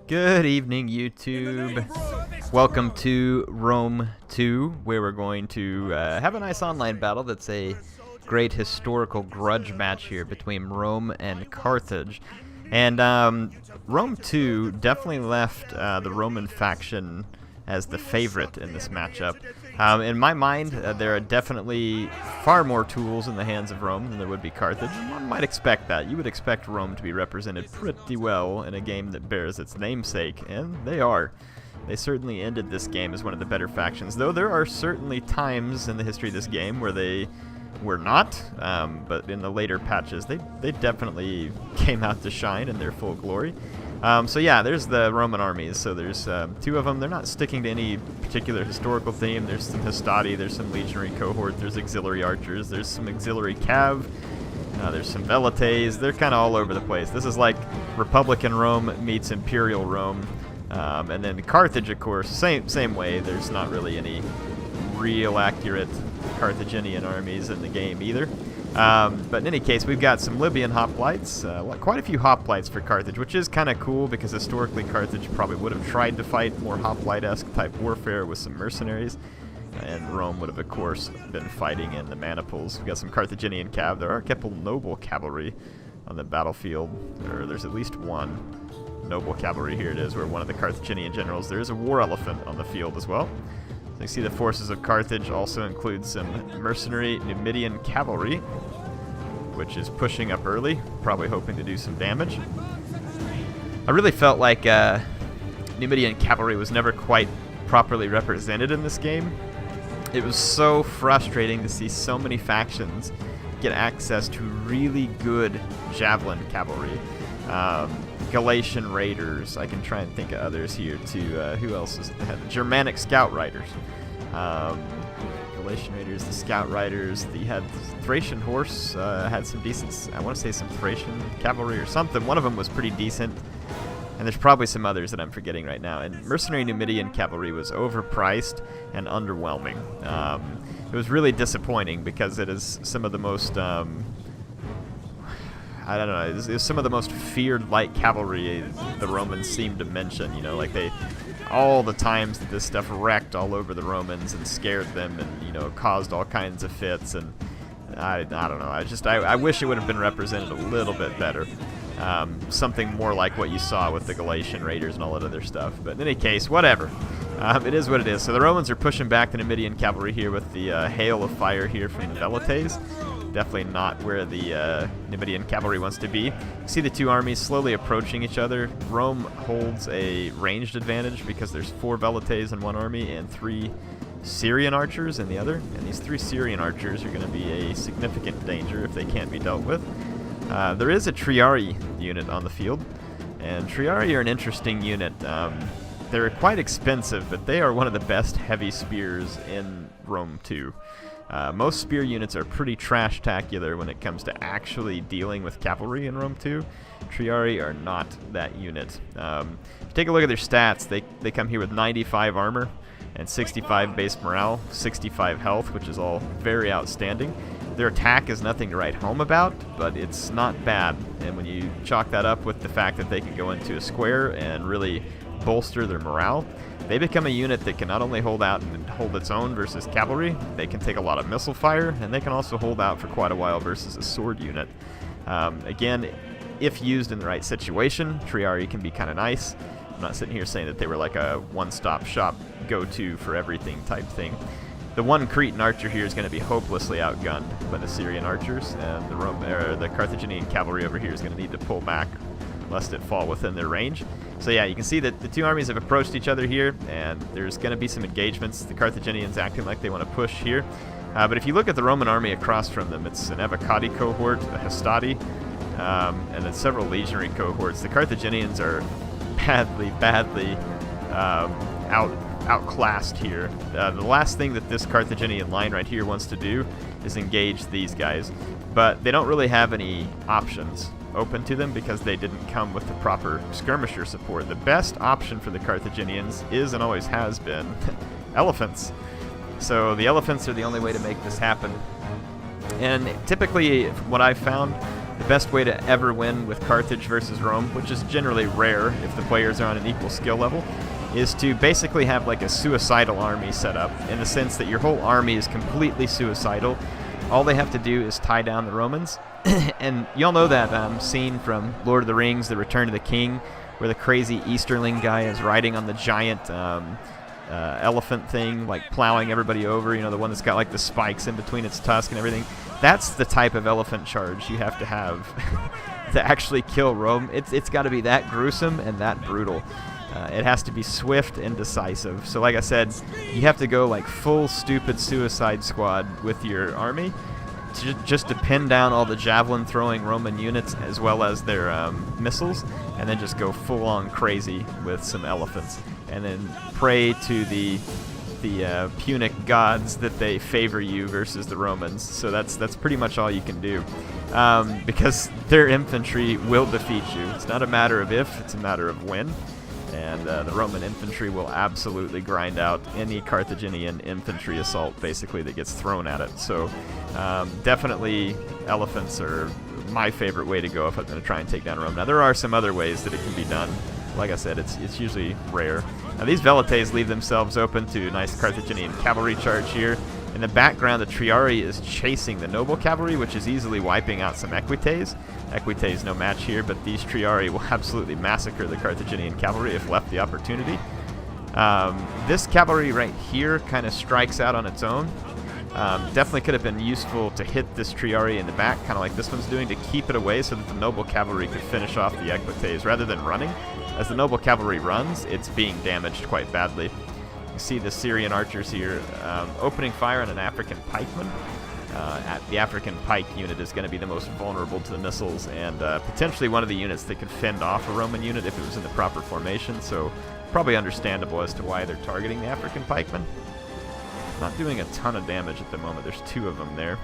Good evening, YouTube. Welcome to Rome 2, where we're going to have a nice online battle that's a great historical grudge match here between Rome and Carthage. And Rome 2 definitely left the Roman faction as the favorite in this matchup. In my mind, there are definitely far more tools in the hands of Rome than there would be Carthage. One might expect that. You would expect Rome to be represented pretty well in a game that bears its namesake, and they are. They certainly ended this game as one of the better factions, though there are certainly times in the history of this game where they were not, but in the later patches, they definitely came out to shine in their full glory. So yeah, there's the Roman armies. So there's two of them. They're not sticking to any particular historical theme. There's some Hastati, there's some legionary cohort, there's auxiliary archers, there's some auxiliary cav, there's some velites. They're kind of all over the place. This is like Republican Rome meets Imperial Rome. And then Carthage, of course, same way. There's not really any real accurate Carthaginian armies in the game either. But in any case, we've got some Libyan hoplites, quite a few hoplites for Carthage, which is kind of cool because historically Carthage probably would have tried to fight more hoplite-esque type warfare with some mercenaries, and Rome would have, of course, been fighting in the maniples. We've got some Carthaginian cav. There are a couple noble cavalry on the battlefield, or there's at least one noble cavalry. Here it is, where one of the Carthaginian generals. There is a war elephant on the field as well. So you see the forces of Carthage also include some mercenary Numidian cavalry, which is pushing up early, probably hoping to do some damage. I really felt like Numidian cavalry was never quite properly represented in this game. It was so frustrating to see so many factions get access to really good javelin cavalry. Galatian raiders. I can try and think of others here too. Who else is Germanic scout riders? Galatian raiders, the scout riders. You had Thracian horse. Had some decent. I want to say some Thracian cavalry or something. One of them was pretty decent. And there's probably some others that I'm forgetting right now. And mercenary Numidian cavalry was overpriced and underwhelming. It was really disappointing because it is some of the most. I don't know, it was some of the most feared light cavalry the Romans seemed to mention, you know, like all the times that this stuff wrecked all over the Romans and scared them and, you know, caused all kinds of fits, and I don't know, I wish it would have been represented a little bit better. Something more like what you saw with the Galatian raiders and all that other stuff, but in any case, whatever. It is what it is. So the Romans are pushing back the Numidian cavalry here with the hail of fire here from the velites. Definitely not where the Numidian cavalry wants to be. You see the two armies slowly approaching each other. Rome holds a ranged advantage because there's 4 velites in one army and 3 Syrian archers in the other. And these 3 Syrian archers are going to be a significant danger if they can't be dealt with. There is a Triarii unit on the field, and Triarii are an interesting unit. They're quite expensive, but they are one of the best heavy spears in Rome 2. Most spear units are pretty trash-tacular when it comes to actually dealing with cavalry in Rome 2. Triarii are not that unit. If you take a look at their stats, they come here with 95 armor and 65 base morale, 65 health, which is all very outstanding. Their attack is nothing to write home about, but it's not bad. And when you chalk that up with the fact that they can go into a square and really bolster their morale, they become a unit that can not only hold out and hold its own versus cavalry, they can take a lot of missile fire, and they can also hold out for quite a while versus a sword unit. Again, if used in the right situation, Triarii can be kind of nice. I'm not sitting here saying that they were like a one-stop shop go-to for everything type thing. The one Cretan archer here is going to be hopelessly outgunned by the Syrian archers, and the Carthaginian cavalry over here is going to need to pull back lest it fall within their range. So yeah, you can see that the two armies have approached each other here, and there's going to be some engagements. The Carthaginians acting like they want to push here. But if you look at the Roman army across from them, it's an Evocati cohort, a Hastati, and then several legionary cohorts. The Carthaginians are badly outclassed here. The last thing that this Carthaginian line right here wants to do is engage these guys, but they don't really have any options open to them because they didn't come with the proper skirmisher support. The best option for the Carthaginians is, and always has been, elephants. So the elephants are the only way to make this happen. And typically, what I've found, the best way to ever win with Carthage versus Rome, which is generally rare if the players are on an equal skill level, is to basically have like a suicidal army set up, in the sense that your whole army is completely suicidal. All they have to do is tie down the Romans. And y'all know that scene from Lord of the Rings, The Return of the King, where the crazy Easterling guy is riding on the giant elephant thing, like plowing everybody over, you know, the one that's got like the spikes in between its tusk and everything. That's the type of elephant charge you have to have to actually kill Rome. It's got to be that gruesome and that brutal. It has to be swift and decisive. So like I said, you have to go like full stupid Suicide Squad with your army just to pin down all the javelin throwing Roman units as well as their missiles, and then just go full on crazy with some elephants, and then pray to the Punic gods that they favor you versus the Romans. So that's pretty much all you can do, because their infantry will defeat you. It's not a matter of if, it's a matter of when. And the Roman infantry will absolutely grind out any Carthaginian infantry assault, basically, that gets thrown at it. So definitely elephants are my favorite way to go if I'm going to try and take down Rome. Now, there are some other ways that it can be done. Like I said, it's usually rare. Now, these velites leave themselves open to a nice Carthaginian cavalry charge here. In the background, the Triarii is chasing the noble cavalry, which is easily wiping out some Equites. Equites no match here, but these Triarii will absolutely massacre the Carthaginian cavalry if left the opportunity. This cavalry right here kind of strikes out on its own. Definitely could have been useful to hit this Triarii in the back, kind of like this one's doing, to keep it away so that the noble cavalry could finish off the Equites rather than running. As the noble cavalry runs, it's being damaged quite badly. You see the Syrian archers here opening fire on an African pikeman. The African pike unit is going to be the most vulnerable to the missiles, and potentially one of the units that could fend off a Roman unit if it was in the proper formation, so probably understandable as to why they're targeting the African pikemen. Not doing a ton of damage at the moment. There's two of them there.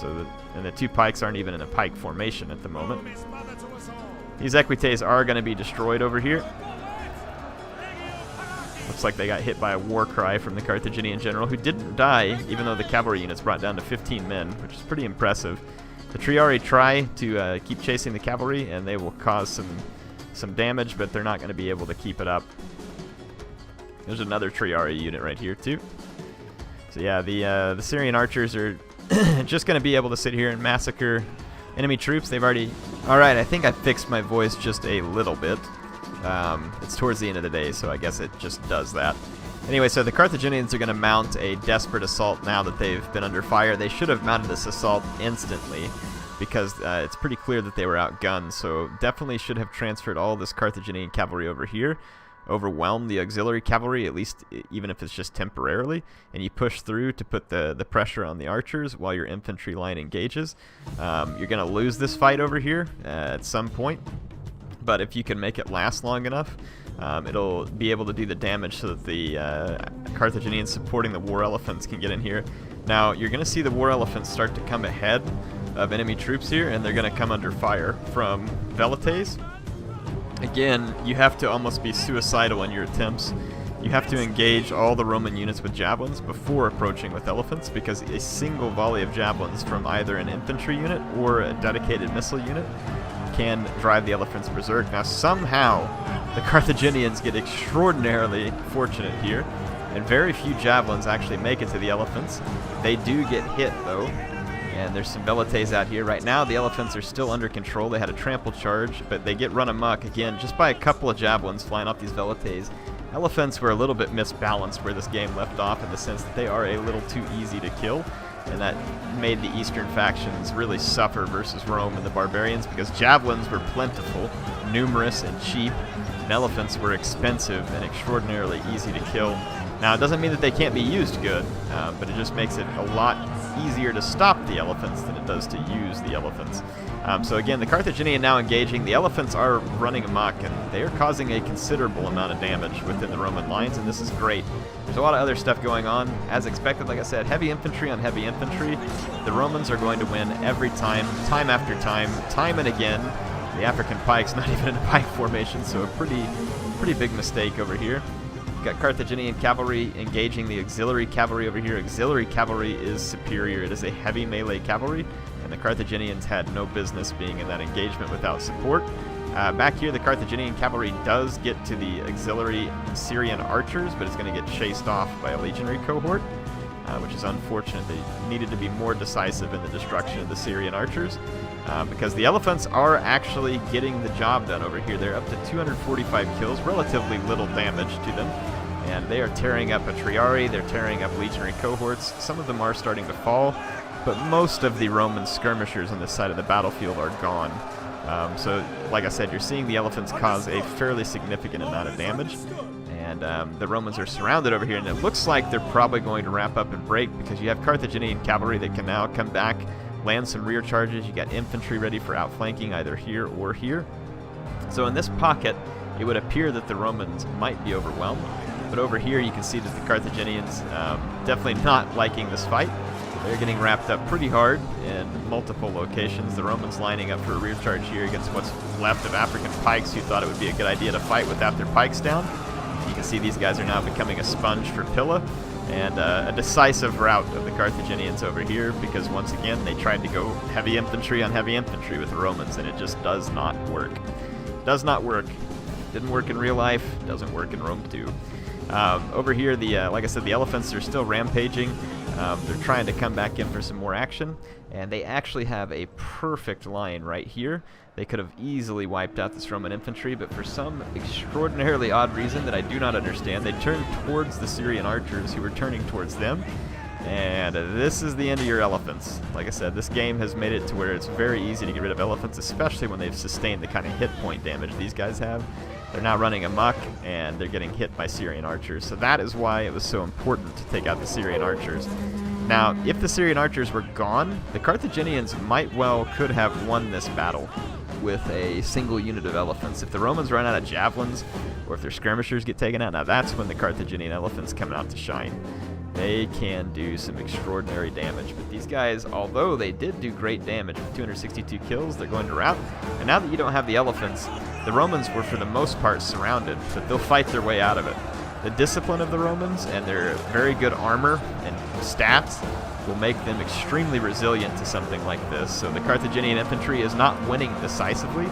And the two pikes aren't even in a pike formation at the moment. These Equites are going to be destroyed over here. Looks like they got hit by a war cry from the Carthaginian general, who didn't die, even though the cavalry units brought down to 15 men, which is pretty impressive. The Triarii try to keep chasing the cavalry, and they will cause some damage, but they're not going to be able to keep it up. There's another Triarii unit right here, too. So yeah, the Syrian archers are just going to be able to sit here and massacre enemy troops. They've already... Alright, I think I fixed my voice just a little bit. It's towards the end of the day, so I guess it just does that. Anyway, so the Carthaginians are going to mount a desperate assault now that they've been under fire. They should have mounted this assault instantly, because it's pretty clear that they were outgunned, so definitely should have transferred all this Carthaginian cavalry over here, overwhelm the auxiliary cavalry, at least even if it's just temporarily, and you push through to put the pressure on the archers while your infantry line engages. You're going to lose this fight over here at some point, but if you can make it last long enough, it'll be able to do the damage so that the Carthaginians supporting the war elephants can get in here. Now, you're going to see the war elephants start to come ahead of enemy troops here, and they're going to come under fire from velites. Again, you have to almost be suicidal in your attempts. You have to engage all the Roman units with javelins before approaching with elephants, because a single volley of javelins from either an infantry unit or a dedicated missile unit can drive the elephants berserk. Now, somehow, the Carthaginians get extraordinarily fortunate here, and very few javelins actually make it to the elephants. They do get hit, though, and there's some velites out here. Right now, the elephants are still under control. They had a trample charge, but they get run amok, again, just by a couple of javelins flying off these velites. Elephants were a little bit misbalanced where this game left off, in the sense that they are a little too easy to kill, and that made the eastern factions really suffer versus Rome and the barbarians, because javelins were plentiful, numerous, and cheap, and elephants were expensive and extraordinarily easy to kill. Now, it doesn't mean that they can't be used good, but it just makes it a lot easier to stop the elephants than it does to use the elephants. So again, the Carthaginian now engaging. The elephants are running amok, and they are causing a considerable amount of damage within the Roman lines, and this is great. There's a lot of other stuff going on. As expected, like I said, heavy infantry on heavy infantry. The Romans are going to win every time, time after time, time and again. The African pike's not even in a pike formation, so a pretty big mistake over here. Got Carthaginian cavalry engaging the auxiliary cavalry over here. Auxiliary cavalry is superior. It is a heavy melee cavalry, and the Carthaginians had no business being in that engagement without support. Back here, the Carthaginian cavalry does get to the auxiliary Syrian archers, but it's going to get chased off by a legionary cohort, which is unfortunate. They needed to be more decisive in the destruction of the Syrian archers, because the elephants are actually getting the job done over here. They're up to 245 kills, relatively little damage to them, and they are tearing up a Triari, they're tearing up legionary cohorts. Some of them are starting to fall, but most of the Roman skirmishers on this side of the battlefield are gone. So, like I said, you're seeing the elephants cause a fairly significant amount of damage, and the Romans are surrounded over here, and it looks like they're probably going to wrap up and break, because you have Carthaginian cavalry that can now come back, land some rear charges. You got infantry ready for outflanking either here or here. So in this pocket, it would appear that the Romans might be overwhelmed, but over here you can see that the Carthaginians definitely not liking this fight. They're getting wrapped up pretty hard in multiple locations. The Romans lining up for a rear charge here against what's left of African pikes, who thought it would be a good idea to fight without their pikes down. You can see these guys are now becoming a sponge for Pilla, and a decisive rout of the Carthaginians over here, because once again they tried to go heavy infantry on heavy infantry with the Romans, and it just does not work. Does not work. Didn't work in real life, doesn't work in Rome 2. Over here, like I said, the elephants are still rampaging. They're trying to come back in for some more action, and they actually have a perfect line right here. They could have easily wiped out this Roman infantry, but for some extraordinarily odd reason that I do not understand, they turned towards the Syrian archers, who were turning towards them, and this is the end of your elephants. Like I said, this game has made it to where it's very easy to get rid of elephants, especially when they've sustained the kind of hit point damage these guys have. They're now running amok, and they're getting hit by Syrian archers. So that is why it was so important to take out the Syrian archers. Now, if the Syrian archers were gone, the Carthaginians could have won this battle with a single unit of elephants. If the Romans run out of javelins, or if their skirmishers get taken out, now that's when the Carthaginian elephants come out to shine. They can do some extraordinary damage, but these guys, although they did do great damage with 262 kills, they're going to rout. And now that you don't have the elephants, the Romans were for the most part surrounded, but they'll fight their way out of it. The discipline of the Romans and their very good armor and stats will make them extremely resilient to something like this. So the Carthaginian infantry is not winning decisively,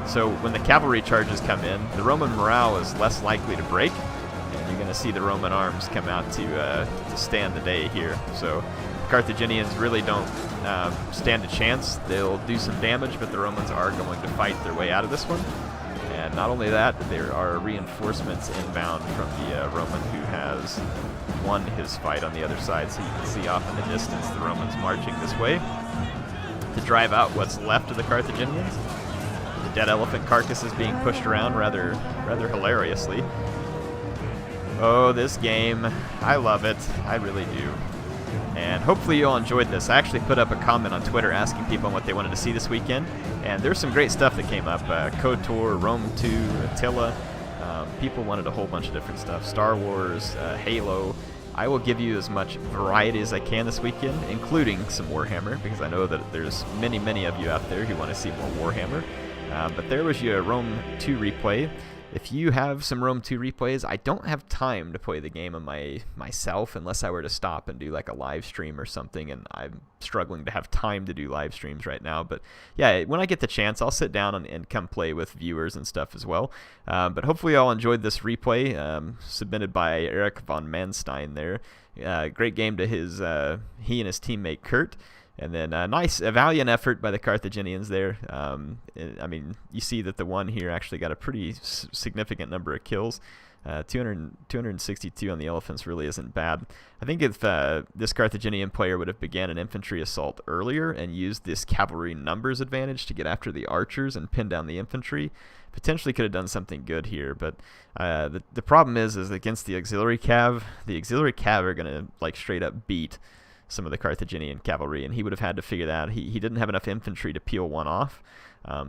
so when the cavalry charges come in, the Roman morale is less likely to break, and you're going to see the Roman arms come out to stand the day here. So the Carthaginians really don't stand a chance. They'll do some damage, but the Romans are going to fight their way out of this one. And not only that, there are reinforcements inbound from the Roman, who has won his fight on the other side. So you can see off in the distance the Romans marching this way to drive out what's left of the Carthaginians. The dead elephant carcass is being pushed around rather hilariously. Oh, this game, I love it. I really do. And hopefully you all enjoyed this. I actually put up a comment on Twitter asking people what they wanted to see this weekend, and there's some great stuff that came up. KOTOR, Rome 2, Attila. People wanted a whole bunch of different stuff. Star Wars, Halo. I will give you as much variety as I can this weekend, including some Warhammer, because I know that there's many of you out there who want to see more Warhammer. But there was your Rome 2 replay. If you have some Rome 2 replays, I don't have time to play the game on myself unless I were to stop and do like a live stream or something, and I'm struggling to have time to do live streams right now. But yeah, when I get the chance, I'll sit down and come play with viewers and stuff as well. But hopefully you all enjoyed this replay, submitted by Eric von Manstein there. Great game to he and his teammate Kurt. And then a valiant effort by the Carthaginians there. I mean, you see that the one here actually got a pretty significant number of kills. 262 on the elephants really isn't bad. I think if this Carthaginian player would have began an infantry assault earlier and used this cavalry numbers advantage to get after the archers and pin down the infantry, potentially could have done something good here. But the problem is against the auxiliary cav are going to like straight up beat some of the Carthaginian cavalry, and he would have had to figure that out. He didn't have enough infantry to peel one off,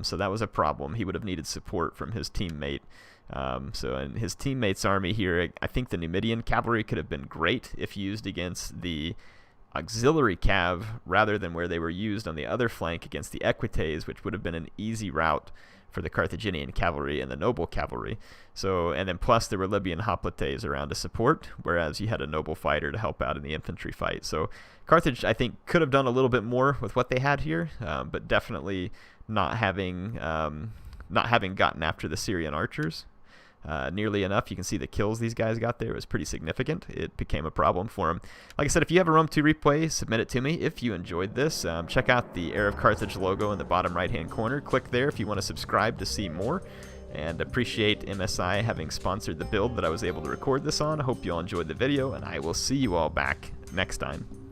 so that was a problem. He would have needed support from his teammate. So in his teammate's army here, I think the Numidian cavalry could have been great if used against the auxiliary cav rather than where they were used on the other flank against the equites, which would have been an easy route for the Carthaginian cavalry and the noble cavalry. So, and then plus there were Libyan hoplites around to support, whereas you had a noble fighter to help out in the infantry fight. So Carthage, I think, could have done a little bit more with what they had here, but definitely not having gotten after the Syrian archers nearly enough. You can see the kills these guys got there was pretty significant. It became a problem for them. Like I said, if you have a Rome 2 replay, submit it to me. If you enjoyed this, check out the HeirofCarthage logo in the bottom right hand corner. Click there if you want to subscribe to see more, and appreciate MSI having sponsored the build that I was able to record this on. I hope you all enjoyed the video, and I will see you all back next time.